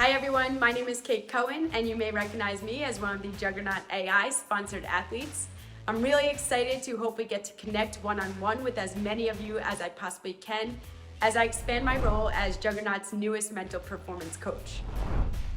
Hi everyone, my name is Kate Cohen and you may recognize me as one of the Juggernaut AI sponsored athletes. I'm really excited to hopefully get to connect one-on-one with as many of you as I possibly can as I expand my role as Juggernaut's newest mental performance coach.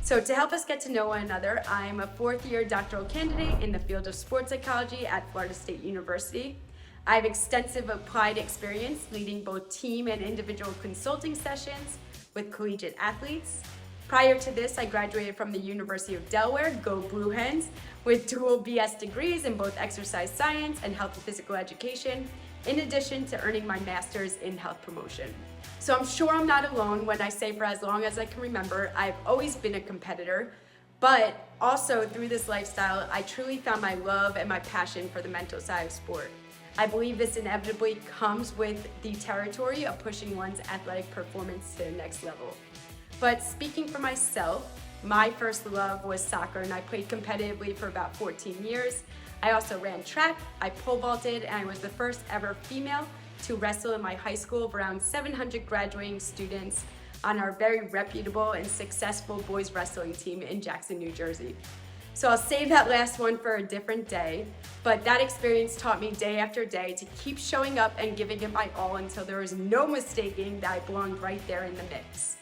So to help us get to know one another, I'm a fourth-year doctoral candidate in the field of sports psychology at Florida State University. I have extensive applied experience leading both team and individual consulting sessions with collegiate athletes. Prior to this, I graduated from the University of Delaware, go Blue Hens, with dual BS degrees in both exercise science and health and physical education, in addition to earning my master's in health promotion. So I'm sure I'm not alone when I say for as long as I can remember, I've always been a competitor, but also through this lifestyle, I truly found my love and my passion for the mental side of sport. I believe this inevitably comes with the territory of pushing one's athletic performance to the next level. But speaking for myself, my first love was soccer and I played competitively for about 14 years. I also ran track, I pole vaulted, and I was the first ever female to wrestle in my high school of around 700 graduating students on our very reputable and successful boys wrestling team in Jackson, New Jersey. So I'll save that last one for a different day, but that experience taught me day after day to keep showing up and giving it my all until there was no mistaking that I belonged right there in the mix.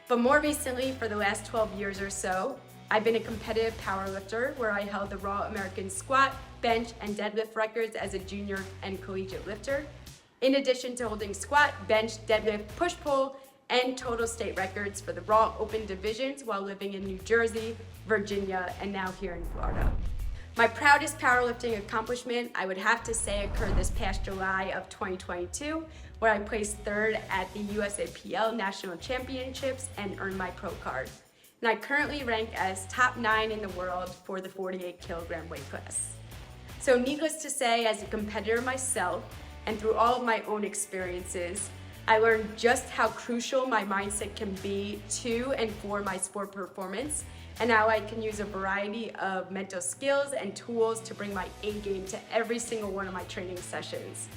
But more recently, for the last 12 years or so, I've been a competitive powerlifter where I held the Raw American squat, bench, and deadlift records as a junior and collegiate lifter, in addition to holding squat, bench, deadlift, push-pull, and total state records for the Raw Open divisions while living in New Jersey, Virginia, and now here in Florida. My proudest powerlifting accomplishment, I would have to say, occurred this past July of 2022, where I placed third at the USA National Championships and earned my pro card. And I currently rank as top 9 in the world for the 48 kilogram weight class. So needless to say, as a competitor myself, and through all of my own experiences, I learned just how crucial my mindset can be to and for my sport performance, and how I can use a variety of mental skills and tools to bring my A game to every single one of my training sessions,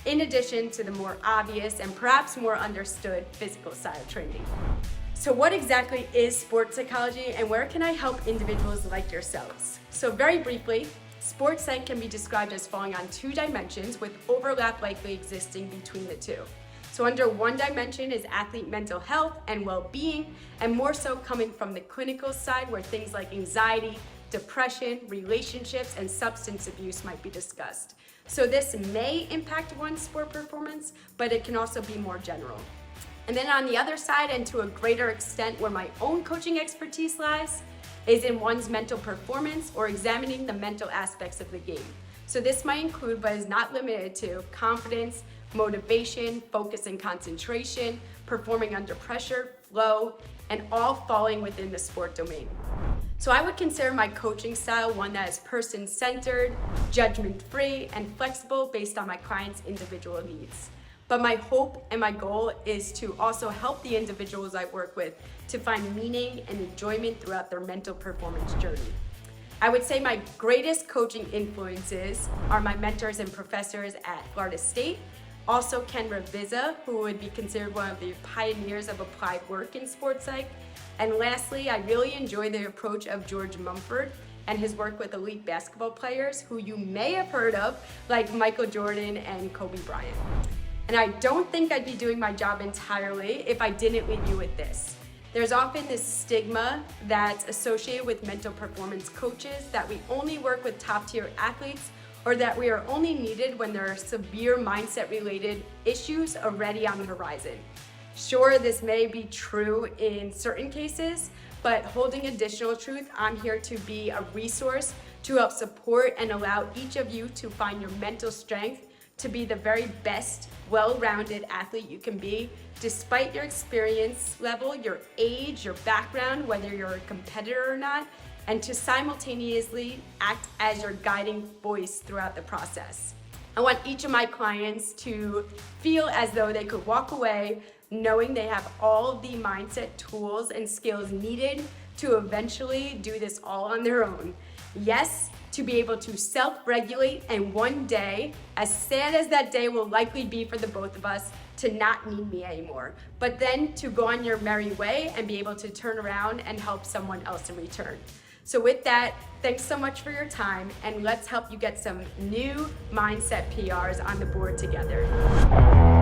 in addition to the more obvious and perhaps more understood physical side of training. So what exactly is sports psychology and where can I help individuals like yourselves? So very briefly, sports psych can be described as falling on 2 dimensions with overlap likely existing between the two. So under one dimension is athlete mental health and well-being, and more so coming from the clinical side where things like anxiety, depression, relationships, and substance abuse might be discussed. So this may impact one's sport performance, but it can also be more general. And then on the other side, and to a greater extent where my own coaching expertise lies, is in one's mental performance or examining the mental aspects of the game. So this might include, but is not limited to, confidence, motivation, focus and concentration, performing under pressure, flow, and all falling within the sport domain. So I would consider my coaching style one that is person-centered, judgment-free, and flexible based on my clients' individual needs. But my hope and my goal is to also help the individuals I work with to find meaning and enjoyment throughout their mental performance journey. I would say my greatest coaching influences are my mentors and professors at Florida State, also Ken Ravizza, who would be considered one of the pioneers of applied work in sports psych. And lastly, I really enjoy the approach of George Mumford and his work with elite basketball players who you may have heard of, like Michael Jordan and Kobe Bryant. And I don't think I'd be doing my job entirely if I didn't leave you with this. There's often this stigma that's associated with mental performance coaches that we only work with top-tier athletes or that we are only needed when there are severe mindset-related issues already on the horizon. Sure, this may be true in certain cases, but holding additional truth, I'm here to be a resource to help support and allow each of you to find your mental strength to be the very best, well-rounded athlete you can be, despite your experience level, your age, your background, whether you're a competitor or not, and to simultaneously act as your guiding voice throughout the process. I want each of my clients to feel as though they could walk away knowing they have all the mindset tools and skills needed to eventually do this all on their own. Yes, to be able to self-regulate, and one day, as sad as that day will likely be for the both of us, to not need me anymore, but then to go on your merry way and be able to turn around and help someone else in return. So with that, thanks so much for your time, and let's help you get some new mindset PRs on the board together.